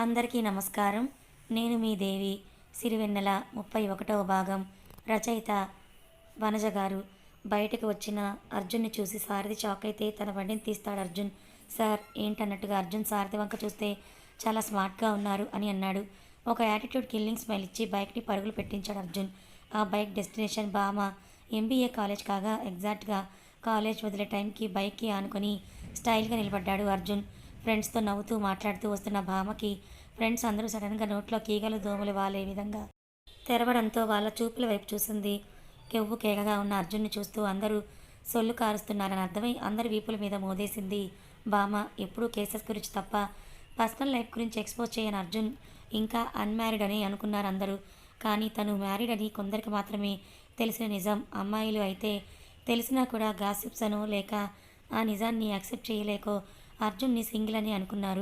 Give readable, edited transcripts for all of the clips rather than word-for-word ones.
అందరికీ నమస్కారం. నేను మీ దేవి. సిరివెన్నెల 31వ భాగం. రచయిత వనజ గారు. బయటకు వచ్చిన అర్జున్ని చూసి సారథి షాక్ అయితే తన బండిని తీస్తాడు అర్జున్. సార్ ఏంటన్నట్టుగా అర్జున్ సారథి వంక చూస్తే చాలా స్మార్ట్గా ఉన్నారు అని అన్నాడు. ఒక యాటిట్యూడ్ కిల్లింగ్ స్మైల్ ఇచ్చి బైక్ని పరుగులు పెట్టించాడు అర్జున్. ఆ బైక్ డెస్టినేషన్ బామ ఎంబీఏ కాలేజ్ కాగా ఎగ్జాక్ట్గా కాలేజ్ వదిలే టైంకి బైక్కి ఆనుకొని స్టైల్గా నిలబడ్డాడు అర్జున్. ఫ్రెండ్స్తో నవ్వుతూ మాట్లాడుతూ వస్తున్న భామకి ఫ్రెండ్స్ అందరూ సడన్గా నోట్లో కీగలు దోమలు వాలే విధంగా తెరవడంతో వాళ్ళ చూపుల వైపు చూసింది. కెవ్వు కేకగా ఉన్న అర్జున్ని చూస్తూ అందరూ సొల్లు కారుస్తున్నారని అర్థమై అందరి వీపుల మీద మోదేసింది భామ. ఎప్పుడూ కేసెస్ గురించి తప్ప పర్సనల్ లైఫ్ గురించి ఎక్స్పోజ్ చేయని అర్జున్ ఇంకా అన్మ్యారీడ్ అని అనుకున్నారు అందరూ. కానీ తను మ్యారీడ్ అని కొందరికి మాత్రమే తెలిసిన నిజం. అమ్మాయిలు అయితే తెలిసినా కూడా గాసిప్స్ అనో లేక ఆ నిజాన్ని యాక్సెప్ట్ చేయలేకో అర్జున్ని సింగిల్ అని అనుకున్నారు.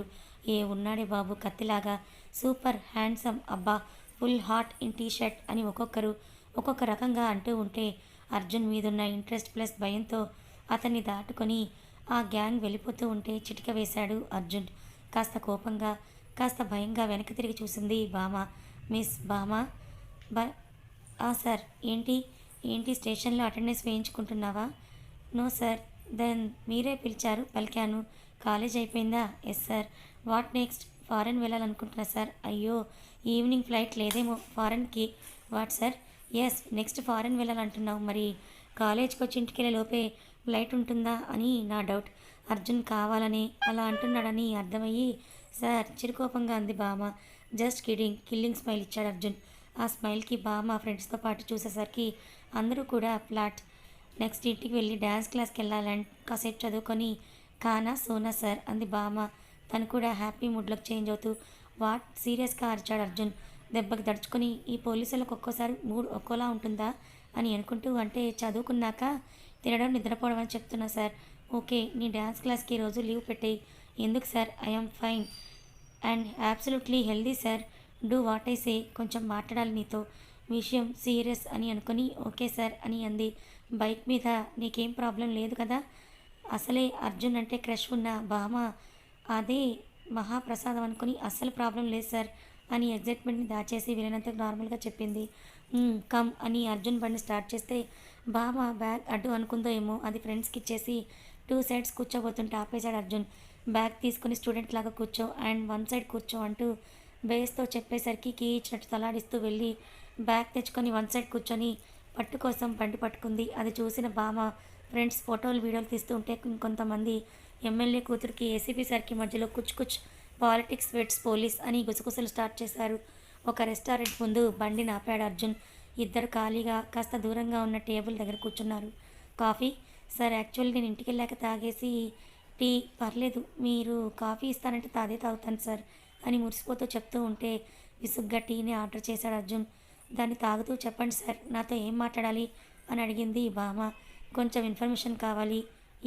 ఏ ఉన్నాడే బాబు కత్తిలాగా, సూపర్ హ్యాండ్సమ్, అబ్బా full hot in T shirt అని ఒక్కొక్కరు ఒక్కొక్క రకంగా అంటూ ఉంటే అర్జున్ మీదున్న ఇంట్రెస్ట్ ప్లస్ భయంతో అతన్ని దాటుకొని ఆ గ్యాంగ్ వెళ్ళిపోతూ ఉంటే చిటిక వేశాడు అర్జున్. కాస్త కోపంగా కాస్త భయంగా వెనక్కి తిరిగి చూసింది భామ. మిస్ భామ బ సార్ ఏంటి ఏంటి స్టేషన్లో అటెండెన్స్ వేయించుకుంటున్నావా? No sir. దెన్ మీరే పిలిచారు పలికాను. కాలేజ్ అయిపోయిందా? Yes sir. What next? Foreign వెళ్ళాలనుకుంటున్నా సార్. అయ్యో ఈవినింగ్ ఫ్లైట్ లేదేమో ఫారెన్కి. What sir? Yes next foreign వెళ్ళాలంటున్నావు, మరి కాలేజ్కి వచ్చి ఇంటికి వెళ్ళే లోపే ఫ్లైట్ ఉంటుందా అని నా డౌట్. అర్జున్ కావాలని అలా అంటున్నాడని అర్థమయ్యి సార్ చిరుకోపంగా అంది భామ. జస్ట్ కిడింగ్ కిల్లింగ్ స్మైల్ ఇచ్చాడు అర్జున్. ఆ స్మైల్కి భామ ఫ్రెండ్స్తో పాటు చూసేసరికి అందరూ కూడా ఫ్లాట్. నెక్స్ట్ ఇంటికి వెళ్ళి డ్యాన్స్ క్లాస్కి వెళ్ళాలని కాసేపు చదువుకొని కానా సోనా సార్ అంది భామ. తను కూడా హ్యాపీ మూడ్లోకి చేంజ్ అవుతూ వాట్ సీరియస్గా అరిచాడు అర్జున్. దెబ్బకి దడుచుకొని ఈ పోలీసులకు ఒక్కోసారి మూడ్ ఒక్కోలా ఉంటుందా అని అనుకుంటూ, అంటే చదువుకున్నాక తినడం నిద్రపోవడం అని చెప్తున్నా సార్. ఓకే నీ డ్యాన్స్ క్లాస్కి ఈరోజు లీవ్ పెట్టేయి. ఎందుకు sir? I'm fine and absolutely healthy sir. Do what I say. కొంచెం మాట్లాడాలి నీతో, విషయం సీరియస్ అని అనుకుని ఓకే సార్ అని అంది. బైక్ మీద నీకేం ప్రాబ్లం లేదు కదా? అసలే అర్జున్ అంటే క్రష్ ఉన్న భామ అదే మహాప్రసాదం అనుకుని అస్సలు ప్రాబ్లం లేదు సార్ అని ఎగ్జైట్మెంట్ని దాచేసి విననంత నార్మల్గా చెప్పింది. కమ్ అని అర్జున్ బండి స్టార్ట్ చేస్తే భామ బ్యాగ్ అడ్డు అనుకుందో ఏమో అది ఫ్రెండ్స్కి ఇచ్చేసి 2 సైడ్స్ కూర్చోబోతుంటే ఆపేశాడు అర్జున్. బ్యాగ్ తీసుకుని స్టూడెంట్ లాగా కూర్చో అండ్ 1 సైడ్ కూర్చో అంటూ బేస్తో చెప్పేసరికి కీ ఇచ్చినట్టు తలాడిస్తూ వెళ్ళి బ్యాగ్ తెచ్చుకొని 1 సైడ్ కూర్చొని పట్టు కోసం బండి పట్టుకుంది. అది చూసిన భామ ఫ్రెండ్స్ ఫోటోలు వీడియోలు తీస్తూ ఉంటే ఇంకొంతమంది ఎమ్మెల్యే కూతురికి ఏసీపీ సార్కి మధ్యలో కుచ్ పాలిటిక్స్ వెట్స్ పోలీస్ అని గుసగుసలు స్టార్ట్ చేశారు. ఒక రెస్టారెంట్ ముందు బండి నాపాడు అర్జున్. ఇద్దరు ఖాళీగా కాస్త దూరంగా ఉన్న టేబుల్ దగ్గర కూర్చున్నారు. Coffee sir? యాక్చువల్లీ నేను ఇంటికి వెళ్ళాక తాగేసి టీ. పర్లేదు మీరు కాఫీ ఇస్తానంటే తాదే తాగుతాను సార్ అని మురిసిపోతూ చెప్తూ ఉంటే విసుగ్గా టీని ఆర్డర్ చేశాడు అర్జున్. దాన్ని తాగుతూ చెప్పండి సార్ నాతో ఏం మాట్లాడాలి అని అడిగింది భామ. కొంచెం ఇన్ఫర్మేషన్ కావాలి.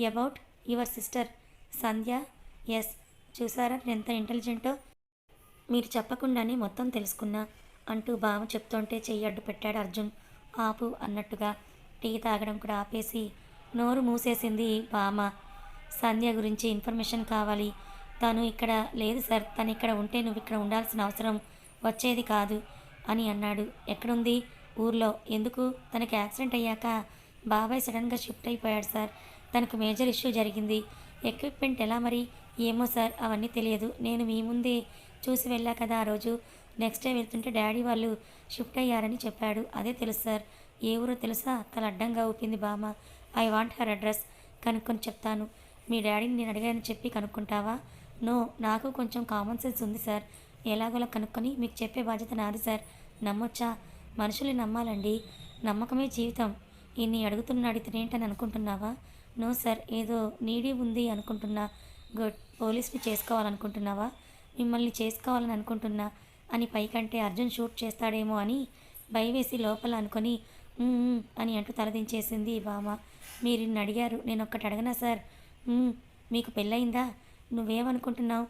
About your sister Sandhya. Yes. చూసారా నేను ఎంత ఇంటెలిజెంటో, మీరు చెప్పకుండానే మొత్తం తెలుసుకున్నా అంటూ భామ చెప్తుంటే చెయ్యి అడ్డు పెట్టాడు అర్జున్. ఆపు అన్నట్టుగా టీ తాగడం కూడా ఆపేసి నోరు మూసేసింది భామ. సంధ్య గురించి ఇన్ఫర్మేషన్ కావాలి. తను ఇక్కడ లేదు సార్. తను ఇక్కడ ఉంటే నువ్వు ఇక్కడ ఉండాల్సిన అవసరం వచ్చేది కాదు అని అన్నాడు. ఎక్కడుంది? ఊర్లో. ఎందుకు? తనకి యాక్సిడెంట్ అయ్యాక బాబాయ్ సడన్గా షిఫ్ట్ అయిపోయాడు సార్. తనకు మేజర్ ఇష్యూ జరిగింది. ఎక్విప్మెంట్ ఎలా మరి? ఏమో సార్ అవన్నీ తెలియదు. నేను మీ ముందే చూసి వెళ్ళా కదా ఆ రోజు. నెక్స్ట్ డే వెళ్తుంటే డాడీ వాళ్ళు షిఫ్ట్ అయ్యారని చెప్పాడు. అదే తెలుసు సార్. ఏ ఊరో తెలుసా? తల అడ్డంగా ఊపింది భామ. I want her address. కనుక్కొని చెప్తాను. మీ డాడీని నేను అడిగానని చెప్పి కనుక్కుంటావా? నో, నాకు కొంచెం కామన్ సెన్స్ ఉంది సార్. ఎలాగోలా కనుక్కొని మీకు చెప్పే బాధ్యత నాది సార్. నమ్మొచ్చా? మనుషుల్ని నమ్మాలండి. నమ్మకమే జీవితం. ఇన్ని అడుగుతున్నాడు ఇతనేంటని అనుకుంటున్నావా? నో సార్, ఏదో నీడీ ఉంది అనుకుంటున్నా. గుడ్. పోలీస్ని చేసుకోవాలనుకుంటున్నావా? మిమ్మల్ని చేసుకోవాలని అనుకుంటున్నా అని పైకంటే అర్జున్ షూట్ చేస్తాడేమో అని భయవేసి లోపల అనుకొని అని అంటూ తలదించేసింది భామ. మీరు ఇన్ని అడిగారు, నేను ఒక్కటి అడగనా సార్? మీకు పెళ్ళయిందా? నువ్వేమనుకుంటున్నావు?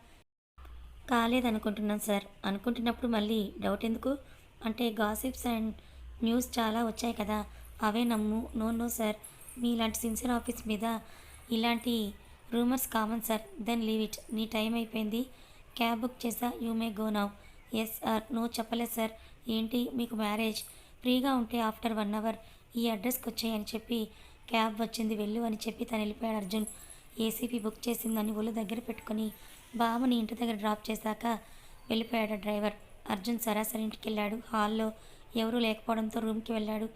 కాలేదనుకుంటున్నాను సార్. అనుకుంటున్నప్పుడు మళ్ళీ డౌట్ ఎందుకు? అంటే గాసిప్స్ అండ్ న్యూస్ చాలా వచ్చాయి కదా, అవే నమ్ము. నో నో సార్, మీలాంటి సిన్సియర్ ఆఫీస్ మీద ఇలాంటి rumours common sir. Then leave it. నీ టైం అయిపోయింది. క్యాబ్ బుక్ చేసా, you may go now. Yes or no చెప్పలేదు సార్. ఏంటి మీకు మ్యారేజ్? ఫ్రీగా ఉంటే ఆఫ్టర్ 1 అవర్ ఈ అడ్రస్కి వచ్చాయి అని చెప్పి క్యాబ్ వచ్చింది వెళ్ళు అని చెప్పి తను వెళ్ళిపోయాడు అర్జున్. ఏసీపీ బుక్ చేసిందని ఒళ్ళు దగ్గర పెట్టుకొని బావని ఇంటి దగ్గర డ్రాప్ చేశాక వెళ్ళిపోయాడు డ్రైవర్. అర్జున్ సరాసరి ఇంటికి వెళ్ళాడు. హాల్లో ఎవరూ లేకపోవడంతో రూమ్కి వెళ్ళాడు.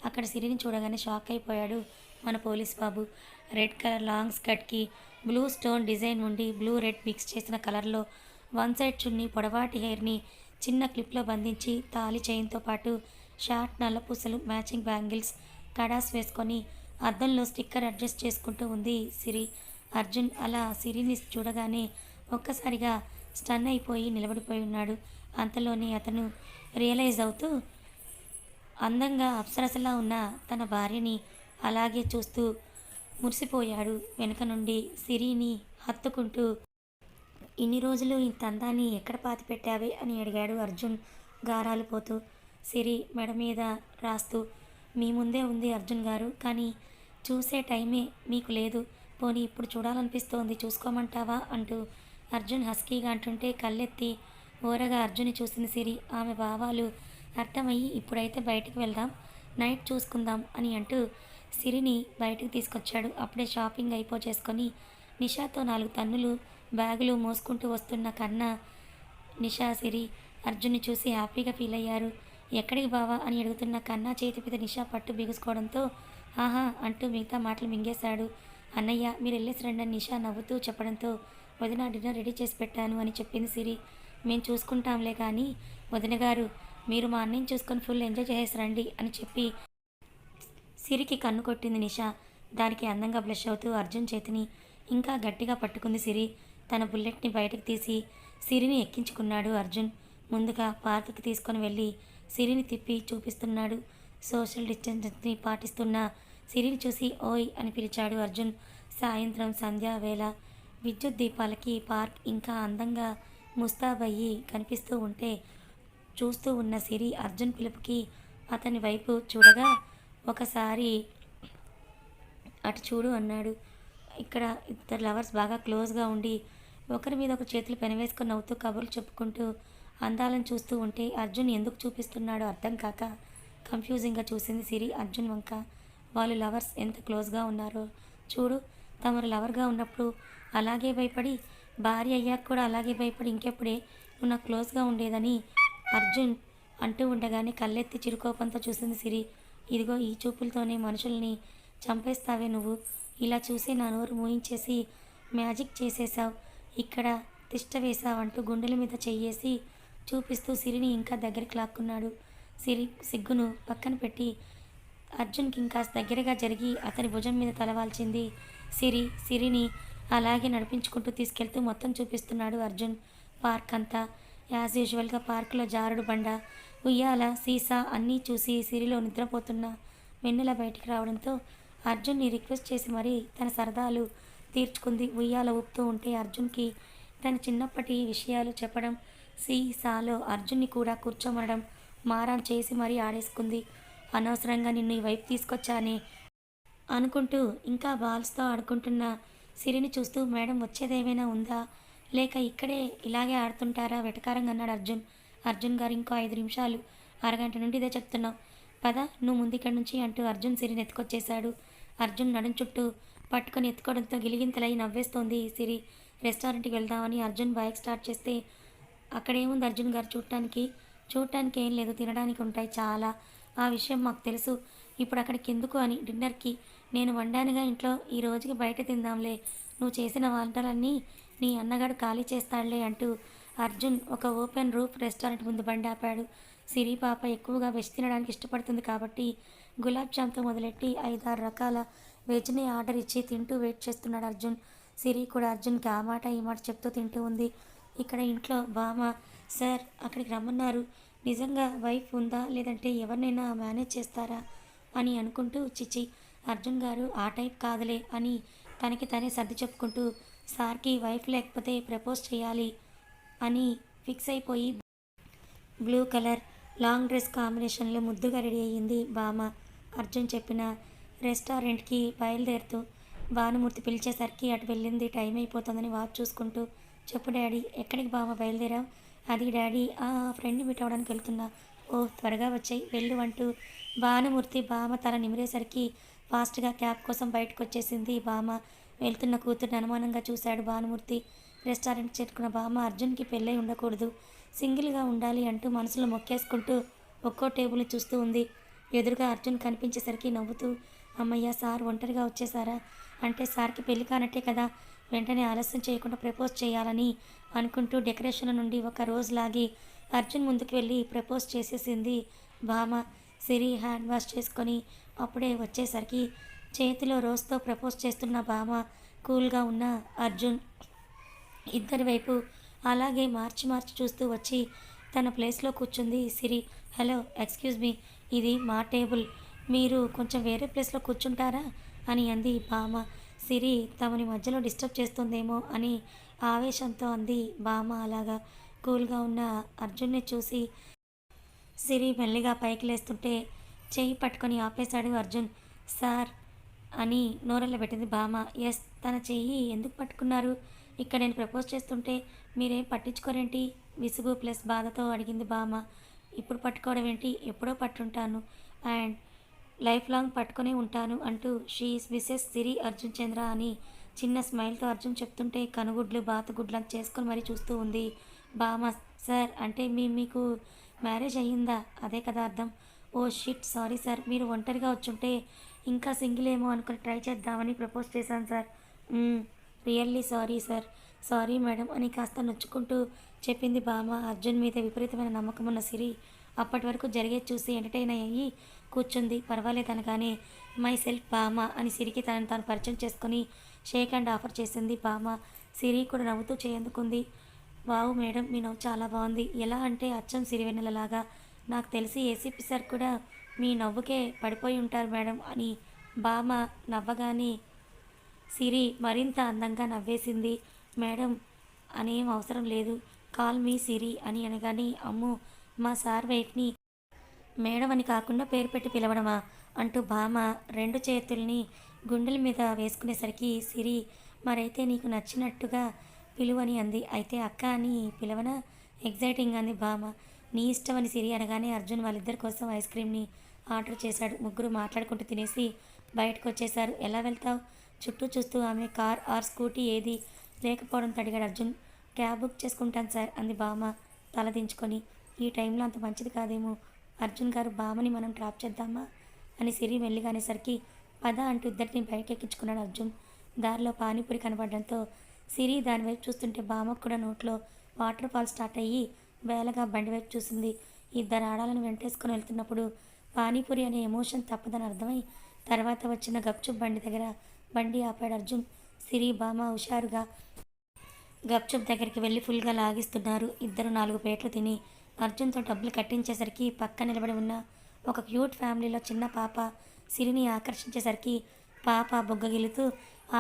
అక్కడ సిరిని చూడగానే షాక్ అయిపోయాడు మన పోలీస్ బాబు. రెడ్ కలర్ లాంగ్ స్కర్ట్కి బ్లూ స్టోన్ డిజైన్ ఉండి బ్లూ రెడ్ మిక్స్ చేసిన కలర్లో వన్ సైడ్ చున్నీ పొడవాటి హెయిర్ని చిన్న క్లిప్లో బంధించి తాలి చైన్తో పాటు షార్ట్ నల్లపూసలు మ్యాచింగ్ బ్యాంగిల్స్ కడాస్ వేసుకొని అద్దంలో స్టిక్కర్ అడ్జస్ట్ చేసుకుంటూ ఉంది సిరి. అర్జున్ అలా సిరిని చూడగానే ఒక్కసారిగా స్టన్ అయిపోయి నిలబడిపోయి ఉన్నాడు. అంతలోనే అతను రియలైజ్ అవుతూ అందంగా అప్సరసలా ఉన్న తన భార్యని అలాగే చూస్తూ మురిసిపోయాడు. వెనుక నుండి సిరిని హత్తుకుంటూ ఇన్ని రోజులు ఇంత అందాన్ని ఎక్కడ పాతిపెట్టావే అని అడిగాడు అర్జున్ గారాలు పోతూ. సిరి మెడ మీద రాస్తూ మీ ముందే ఉంది అర్జున్ గారు, కానీ చూసే టైమే మీకు లేదు. పోనీ ఇప్పుడు చూడాలనిపిస్తోంది, చూసుకోమంటావా అంటూ అర్జున్ హస్కీగా అంటుంటే కళ్ళెత్తి ఓరగా అర్జున్ని చూసింది సిరి. ఆమె భావాలు అర్థమయ్యి ఇప్పుడైతే బయటికి వెళ్దాం, నైట్ చూసుకుందాం అని అంటూ సిరిని బయటికి తీసుకొచ్చాడు. అప్పుడే షాపింగ్ అయిపోచేసుకొని నిషాతో 4 తన్నులు బ్యాగులు మోసుకుంటూ వస్తున్న కన్నా, నిషా, సిరి అర్జున్ని చూసి హ్యాపీగా ఫీల్ అయ్యారు. ఎక్కడికి బావా అని అడుగుతున్న కన్నా చేతి మీద నిషా పట్టు బిగుసుకోవడంతో ఆహా అంటూ మిగతా మాటలు మింగేశాడు. అన్నయ్య మీరు వెళ్ళేసి రండి అని నిషా నవ్వుతూ చెప్పడంతో వదిన డిన్నర్ రెడీ చేసి పెట్టాను అని చెప్పింది సిరి. మేము చూసుకుంటాంలే కానీ వదిన గారు మీరు మా అన్నయ్యని చూసుకొని ఫుల్ ఎంజాయ్ చేసేసి రండి అని చెప్పి సిరికి కన్ను కొట్టింది నిషా. దానికి అందంగా బ్లష్ అవుతూ అర్జున్ చేతిని ఇంకా గట్టిగా పట్టుకుంది సిరి. తన బుల్లెట్ని బయటకు తీసి సిరిని ఎక్కించుకున్నాడు అర్జున్. ముందుగా పార్కుకి తీసుకొని వెళ్ళి సిరిని తిప్పి చూపిస్తున్నాడు. సోషల్ డిస్టెన్స్ని పాటిస్తున్న సిరిని చూసి ఓయ్ అని పిలిచాడు అర్జున్. సాయంత్రం సంధ్యా వేళ విద్యుత్ దీపాలకి పార్క్ ఇంకా అందంగా ముస్తాబయ్యి కనిపిస్తూ ఉంటే చూస్తూ ఉన్న సిరి అర్జున్ పిలుపుకి అతని వైపు చూడగా ఒకసారి అటు చూడు అన్నాడు. ఇక్కడ ఇద్దరు లవర్స్ బాగా క్లోజ్గా ఉండి ఒకరి మీద ఒక చేతులు పెనవేసుకొని నవ్వుతూ కబుర్లు చెప్పుకుంటూ అందాలను చూస్తూ ఉంటే అర్జున్ ఎందుకు చూపిస్తున్నాడో అర్థం కాక కన్ఫ్యూజింగ్గా చూసింది సిరి అర్జున్ వంక. వాళ్ళు లవర్స్ ఎంత క్లోజ్గా ఉన్నారో చూడు, తమరు లవర్గా ఉన్నప్పుడు అలాగే భయపడి భార్య అయ్యాక కూడా అలాగే భయపడి ఇంకెప్పుడే నువ్వు నాకు క్లోజ్గా ఉండేదని అర్జున్ అంటూ ఉండగానే కళ్ళెత్తి చిరుకోపంతో చూసింది సిరి. ఇదిగో ఈ చూపులతోనే మనుషుల్ని చంపేస్తావే నువ్వు, ఇలా చూసి నా నోరు మూయించేసి మ్యాజిక్ చేసేసావు, ఇక్కడ తిష్ట వేసావంటూ గుండెల మీద చెయ్యేసి చూపిస్తూ సిరిని ఇంకా దగ్గరికి లాక్కున్నాడు. సిరి సిగ్గును పక్కన పెట్టి అర్జున్కి ఇంకాస్త దగ్గరగా జరిగి అతని భుజం మీద తలవాల్చింది సిరిని అలాగే నడిపించుకుంటూ తీసుకెళ్తూ మొత్తం చూపిస్తున్నాడు అర్జున్. పార్క్ అంతా యాజ్ యూజువల్గా పార్కులో జారుడు బండ, ఉయ్యాల, సీసా అన్నీ చూసి సిరిలో నిద్రపోతున్న వెన్నెల బయటికి రావడంతో అర్జున్ని రిక్వెస్ట్ చేసి మరీ తన సరదాలు తీర్చుకుంది. ఉయ్యాల ఊపుతూ ఉంటే అర్జున్కి తన చిన్నప్పటి విషయాలు చెప్పడం, సీసాలో అర్జున్ని కూడా కూర్చోమనడం, మారాన్ చేసి మరీ ఆడేసుకుంది. అనవసరంగా నిన్ను ఈ వైపు తీసుకొచ్చానే అనుకుంటూ ఇంకా బాల్స్తో ఆడుకుంటున్న సిరిని చూస్తూ మేడం వచ్చేదేమైనా ఉందా, లేక ఇక్కడే ఇలాగే ఆడుతుంటారా వెటకారంగా అన్నాడు అర్జున్. అర్జున్ గారు ఇంకో 5 నిమిషాలు, అరగంట నుండి ఇదే చెప్తున్నావు, పద నువ్వు ముందుక్కడి నుంచి అంటూ అర్జున్ సిరిని ఎత్తుకొచ్చేశాడు. అర్జున్ నడుం చుట్టూ పట్టుకొని ఎత్తుకోవడంతో గిలిగింతలై నవ్వేస్తోంది సిరి. రెస్టారెంట్కి వెళ్దామని అర్జున్ బైక్ స్టార్ట్ చేస్తే అక్కడేముంది అర్జున్ గారు చూడటానికి ఏం లేదు, తినడానికి ఉంటాయి చాలా, ఆ విషయం మాకు తెలుసు, ఇప్పుడు అక్కడికి ఎందుకు అని డిన్నర్కి నేను వండానుగా ఇంట్లో, ఈ రోజుకి బయట తిందాంలే, నువ్వు చేసిన వంటలన్నీ నీ అన్నగాడు ఖాళీ చేస్తాడులే అంటూ అర్జున్ ఒక ఓపెన్ రూఫ్ రెస్టారెంట్ ముందు బండి ఆపాడు. సిరి పాప ఎక్కువగా వెజ్ తినడానికి ఇష్టపడుతుంది కాబట్టి గులాబ్ జామ్తో మొదలెట్టి 5-6 రకాల వెజ్ని ఆర్డర్ ఇచ్చి తింటూ వెయిట్ చేస్తున్నాడు అర్జున్. సిరి కూడా అర్జున్కి ఆ మాట ఈ మాట చెప్తూ తింటూ ఉంది. ఇక్కడ ఇంట్లో బామ సార్ అక్కడికి రమ్మన్నారు, నిజంగా వైఫ్ ఉందా లేదంటే ఎవరినైనా మేనేజ్ చేస్తారా అని అనుకుంటూ చిచి అర్జున్ గారు ఆ టైప్ కాదులే అని తనకి తనే సర్ది చెప్పుకుంటూ సార్కి వైఫ్ లేకపోతే ప్రపోజ్ చేయాలి అని ఫిక్స్ అయిపోయి బ్లూ కలర్ లాంగ్ డ్రెస్ కాంబినేషన్లో ముద్దుగా రెడీ అయ్యింది బామ. అర్జున్ చెప్పిన రెస్టారెంట్కి బయలుదేరుతూ భానుమూర్తి పిలిచేసరికి అటు వెళ్ళింది. టైం అయిపోతుందని వాచ్ చూసుకుంటూ చెప్పు డాడీ, ఎక్కడికి బామ్మ బయలుదేరావు? అది డాడీ, ఫ్రెండ్ మీట్ అవ్వడానికి వెళ్తున్నా. ఓ త్వరగా వచ్చాయి వెళ్ళు అంటూ భానుమూర్తి బామ్మ తల నిమిరేసరికి ఫాస్ట్గా క్యాబ్ కోసం బయటకు వచ్చేసింది బామ్మ. వెళ్తున్న కూతుర్ని అనుమానంగా చూశాడు భానుమూర్తి. రెస్టారెంట్కి చేరుకున్న బామ్మ అర్జున్కి పెళ్ళై ఉండకూడదు, సింగిల్గా ఉండాలి అంటూ మనసులో మొక్కేసుకుంటూ ఒక్కో టేబుల్ని చూస్తూ ఉంది. ఎదురుగా అర్జున్ కనిపించేసరికి నవ్వుతూ, అమ్మయ్య సార్ ఒంటరిగా వచ్చేసారా? అంటే సార్కి పెళ్లి కానట్టే కదా. వెంటనే ఆలస్యం చేయకుండా ప్రపోజ్ చేయాలని అనుకుంటూ డెకరేషన్ నుండి ఒక రోజ్ లాగి అర్జున్ ముందుకు వెళ్ళి ప్రపోజ్ చేసేసింది భామ. సిరి హ్యాండ్ వాష్ చేసుకొని అప్పుడే వచ్చేసరికి చేతిలో రోజ్తో ప్రపోజ్ చేస్తున్న భామ, కూల్గా ఉన్న అర్జున్ ఇద్దరి వైపు అలాగే మార్చి మార్చి చూస్తూ వచ్చి తన ప్లేస్లో కూర్చుంది సిరి. హలో, ఎక్స్క్యూజ్ మీ, ఇది మా టేబుల్, మీరు కొంచెం వేరే ప్లేస్లో కూర్చుంటారా అని అంది భామ. సిరి తమని మధ్యలో డిస్టర్బ్ చేస్తుందేమో అని ఆవేశంతో అంది భామ. అలాగా కూల్గా ఉన్న అర్జున్ని చూసి సిరి మెల్లిగా పైకి లేస్తుంటే చెయ్యి పట్టుకొని ఆపేశాడు అర్జున్. సార్ అని నోరెళ్ళబెట్టింది భామ. ఎస్, తన చెయ్యి ఎందుకు పట్టుకున్నారు? ఇక్కడ నేను ప్రపోజ్ చేస్తుంటే మీరేం పట్టించుకోరేంటి? విసుగు ప్లస్ బాధతో అడిగింది భామ. ఇప్పుడు పట్టుకోవడం ఏంటి, ఎప్పుడో పట్టుంటాను అండ్ లైఫ్ లాంగ్ పట్టుకునే ఉంటాను అంటూ షీఈస్ మిసెస్ సిరి అర్జున్ చంద్ర అని చిన్న స్మైల్తో అర్జున్ చెప్తుంటే కనుగుడ్లు బాతుగుడ్లు చేసుకొని మరీ చూస్తూ ఉంది భామ. సార్ అంటే మీకు మ్యారేజ్ అయ్యిందా? అదే కదా అర్థం. ఓ షిట్, సారీ సార్, మీరు ఒంటరిగా వచ్చుంటే ఇంకా సింగిల్ ఏమో అనుకుని ట్రై చేద్దామని ప్రపోజ్ చేశాను sir. Really sorry sir. Sorry madam అని కాస్త నొచ్చుకుంటూ చెప్పింది భామ. అర్జున్ మీద విపరీతమైన నమ్మకం ఉన్న సిరి అప్పటి వరకు జరిగేది చూసి ఎంటర్టైన్ అయ్యి కూర్చుంది. పర్వాలేదు అనగానే మై సెల్ఫ్ భామ అని సిరికి తనని తాను పరిచయం చేసుకుని షేక్ హ్యాండ్ ఆఫర్ చేసింది భామ. సిరి కూడా నవ్వుతూ చేయందుకుంది. వావు మేడం, మీ నవ్వు చాలా బాగుంది. ఎలా అంటే అచ్చం సిరివెన్నెలలాగా. నాకు తెలిసి ఏసీపీ సార్ కూడా మీ నవ్వుకే పడిపోయి ఉంటారు మేడం అని భామ నవ్వగానే సిరి మరింత అందంగా నవ్వేసింది. మేడం అనేం అవసరం లేదు, కాల్ మీ సిరి అని అనగానే అమ్మో, మా సార్ వైఫ్ని మేడం అని కాకుండా పేరు పెట్టి పిలవడమా అంటూ భామ రెండు చేతుల్ని గుండెల మీద వేసుకునేసరికి సిరి మరైతే నీకు నచ్చినట్టుగా పిలువని అంది. అయితే అక్క అని పిలవనా? ఎగ్జైటింగ్ అంది భామ. నీ ఇష్టం అని సిరి అనగానే అర్జున్ వాళ్ళిద్దరి కోసం ఐస్ క్రీమ్ని ఆర్డర్ చేశాడు. ముగ్గురు మాట్లాడుకుంటూ తినేసి బయటకు వచ్చేశారు. ఎలా వెళ్తావు? చుట్టూ చూస్తూ ఆమె కార్ ఆర్ స్కూటీ ఏది లేకపోవడంతో అడిగాడు అర్జున్. క్యాబ్ బుక్ చేసుకుంటాను సార్ అంది భామ తలదించుకొని. ఈ టైంలో అంత మంచిది కాదేమో అర్జున్ గారు, భామని మనం డ్రాప్ చేద్దామా అని సిరి మెల్లిగా అనేసరికి పద అంటూ ఇద్దరిని బయటకెక్కించుకున్నాడు అర్జున్. దారిలో పానీపూరి కనబడడంతో సిరి దాని వైపు చూస్తుంటే భామకు కూడా నోట్లో వాటర్ ఫాల్ స్టార్ట్ అయ్యి వేలగా బండి వైపు చూసింది. ఇద్దరు ఆడాలను వెంటేసుకొని వెళ్తున్నప్పుడు పానీపూరి అనే ఎమోషన్ తప్పదని అర్థమై తర్వాత వచ్చిన గప్చుప్ బండి దగ్గర బండి ఆపాడు అర్జున్. సిరి భామ హుషారుగా గప్చుప్ దగ్గరికి వెళ్ళి ఫుల్గా లాగిస్తున్నారు. ఇద్దరు 4 ప్లేట్లు తిని అర్జున్తో డబ్బులు కట్టించేసరికి పక్క నిలబడి ఉన్న ఒక క్యూట్ ఫ్యామిలీలో చిన్న పాప సిరిని ఆకర్షించేసరికి పాప బుగ్గగిలుతూ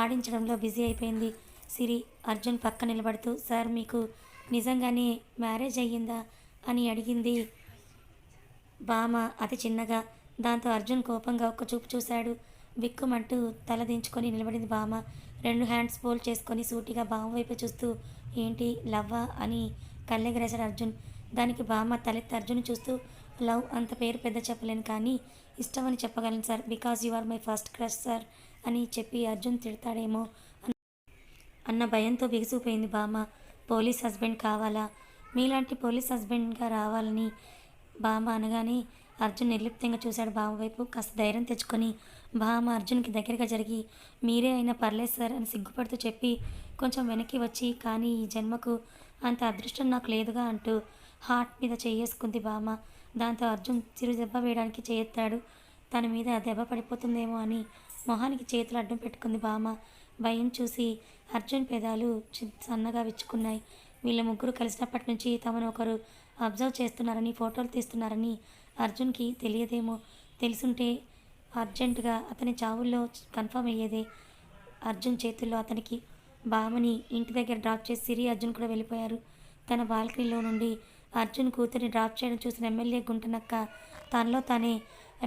ఆడించడంలో బిజీ అయిపోయింది. సిరి అర్జున్ పక్క నిలబడుతూ, సార్ మీకు నిజంగానే మ్యారేజ్ అయ్యిందా అని అడిగింది భామ అతి చిన్నగా. దాంతో అర్జున్ కోపంగా ఒక్క చూపు చూశాడు. బిక్కుమంటూ తల దించుకొని నిలబడింది భామ. 2 హ్యాండ్స్ ఫోల్డ్ చేసుకొని సూటిగా భామ వైపు చూస్తూ, ఏంటి లవ్వా అని కళ్ళెగరేశాడు అర్జున్. దానికి భామ తలెత్తి అర్జున్ చూస్తూ, లవ్ అంత పేరు పెద్ద చెప్పలేను కానీ ఇష్టమని చెప్పగలను sir, because you are my first crush sir అని చెప్పి అర్జున్ తిడతాడేమో అన్న భయంతో బిగుసిపోయింది భామ. పోలీస్ హస్బెండ్ కావాలా? మీలాంటి పోలీస్ హస్బెండ్గా రావాలని భామ అనగానే అర్జున్ నిర్లిప్తంగా చూశాడు భామ వైపు. కాస్త ధైర్యం తెచ్చుకొని భామ అర్జున్కి దగ్గరగా జరిగి, మీరే అయినా పర్లేదు సార్ అని సిగ్గుపడుతూ చెప్పి కొంచెం వెనక్కి వచ్చి, కానీ ఈ జన్మకు అంత అదృష్టం నాకు లేదుగా అంటూ హార్ట్ మీద చేసుకుంది భామ. దాంతో అర్జున్ చిరు దెబ్బ వేయడానికి చేయెత్తాడు. తన మీద దెబ్బ పడిపోతుందేమో అని మొహానికి చేతులు అడ్డం పెట్టుకుంది భామ. భయం చూసి అర్జున్ పెదాలు సన్నగా విచ్చుకున్నాయి. వీళ్ళ ముగ్గురు కలిసినప్పటి నుంచి తమను ఒకరు అబ్జర్వ్ చేస్తున్నారని, ఫోటోలు తీస్తున్నారని అర్జున్కి తెలియదేమో. తెలుసుంటే అర్జెంటుగా అతని చావుల్లో కన్ఫర్మ్ అయ్యేదే. అర్జున్ చేతుల్లో అతనికి భామని ఇంటి దగ్గర డ్రాప్ చేసి సిరి అర్జున్ కూడా వెళ్ళిపోయారు. తన బాల్కనీలో నుండి అర్జున్ కూతురిని డ్రాప్ చేయడం చూసిన ఎమ్మెల్యే గుంటనక్క తనలో తానే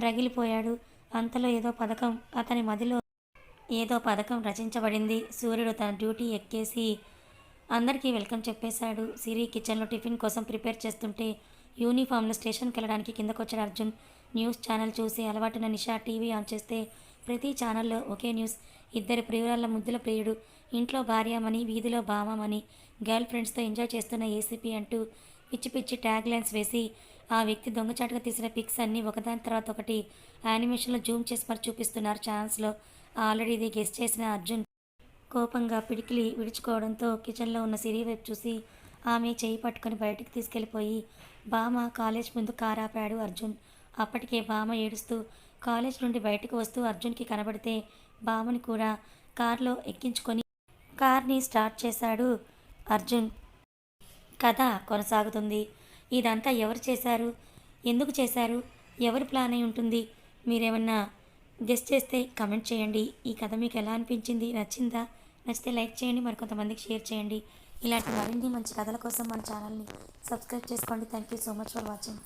రగిలిపోయాడు. అంతలో ఏదో పథకం రచించబడింది. సూర్యుడు తన డ్యూటీ ఎక్కేసి అందరికీ వెల్కమ్ చెప్పేశాడు. సిరి కిచెన్లో టిఫిన్ కోసం ప్రిపేర్ చేస్తుంటే యూనిఫామ్లో స్టేషన్కి వెళ్ళడానికి కిందకొచ్చాడు అర్జున్. న్యూస్ ఛానల్ చూసి అలవాటున నిషా టీవీ ఆన్ చేస్తే ప్రతి ఛానల్లో ఒకే న్యూస్. ఇద్దరి ప్రియురాళ్ళ ముద్దుల ప్రియుడు, ఇంట్లో భార్యమని, వీధిలో భామమని, గర్ల్ ఫ్రెండ్స్తో ఎంజాయ్ చేస్తున్న ఏసీపీ అంటూ పిచ్చి పిచ్చి ట్యాగ్ లైన్స్ వేసి ఆ వ్యక్తి దొంగచాటుగా తీసిన పిక్స్ అన్నీ ఒకదాని తర్వాత ఒకటి యానిమేషన్లో జూమ్ చేసి మరి చూపిస్తున్నారు ఛానల్స్లో. ఆల్రెడీ ఇది గెస్ట్ చేసిన అర్జున్ కోపంగా పిడికిలి విడుచుకోవడంతో కిచెన్లో ఉన్న సిరి వైపు చూసి ఆమె చేయి పట్టుకొని బయటికి తీసుకెళ్ళిపోయి బామ కాలేజ్ ముందు కారు ఆపాడు అర్జున్. అప్పటికే బామ ఏడుస్తూ కాలేజ్ నుండి బయటకు వస్తూ అర్జున్కి కనబడితే బామని కూడా కారులో ఎక్కించుకొని కార్ని స్టార్ట్ చేశాడు అర్జున్. కథ కొనసాగుతుంది. ఇదంతా ఎవరు చేశారు, ఎందుకు చేశారు, ఎవరు ప్లాన్ అయి ఉంటుంది? మీరేమన్నా గెస్ట్ చేస్తే కమెంట్ చేయండి. ఈ కథ మీకు ఎలా అనిపించింది, నచ్చిందా? నచ్చితే లైక్ చేయండి, మరికొంతమందికి షేర్ చేయండి. ఇలాంటి మరిన్ని మంచి కథల కోసం మన ఛానల్ని సబ్స్క్రైబ్ చేసుకోండి. Thank you so much for watching.